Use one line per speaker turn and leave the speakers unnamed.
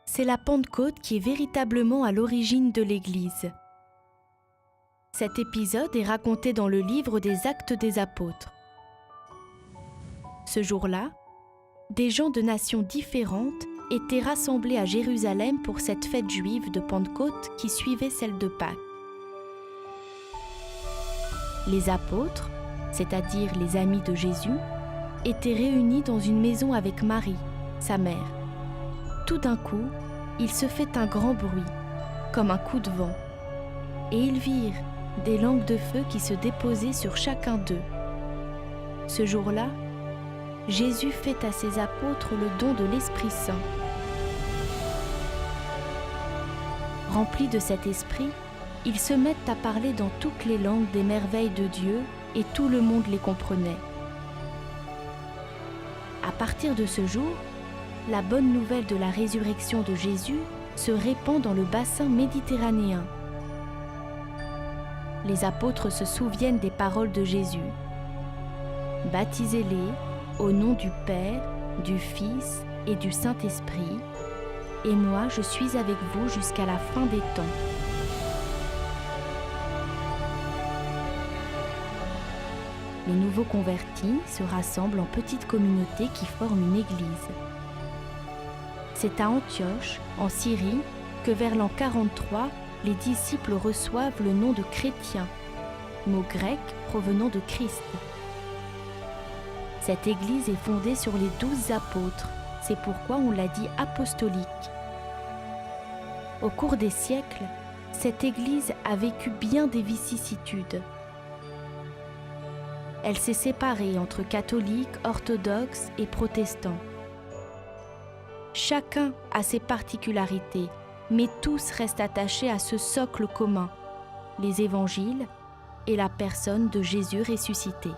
C'est la Pentecôte qui est véritablement à l'origine de l'Église. Cet épisode est raconté dans le livre des Actes des Apôtres. Ce jour-là, des gens de nations différentes étaient rassemblés à Jérusalem pour cette fête juive de Pentecôte qui suivait celle de Pâques. Les apôtres, c'est-à-dire les amis de Jésus, étaient réunis dans une maison avec Marie, sa mère. Tout d'un coup, il se fait un grand bruit, comme un coup de vent, et ils virent des langues de feu qui se déposaient sur chacun d'eux. Ce jour-là, Jésus fait à ses apôtres le don de l'Esprit Saint. Remplis de cet esprit, ils se mettent à parler dans toutes les langues des merveilles de Dieu et tout le monde les comprenait. À partir de ce jour, la bonne nouvelle de la résurrection de Jésus se répand dans le bassin méditerranéen. Les apôtres se souviennent des paroles de Jésus. « Baptisez-les au nom du Père, du Fils et du Saint-Esprit, et moi je suis avec vous jusqu'à la fin des temps. » Les nouveaux convertis se rassemblent en petites communautés qui forment une église. C'est à Antioche, en Syrie, que vers l'an 43, les disciples reçoivent le nom de chrétiens, mot grec provenant de Christ. Cette église est fondée sur les 12 apôtres, c'est pourquoi on l'a dit apostolique. Au cours des siècles, cette église a vécu bien des vicissitudes. Elle s'est séparée entre catholiques, orthodoxes et protestants. Chacun a ses particularités, mais tous restent attachés à ce socle commun, les évangiles et la personne de Jésus ressuscité.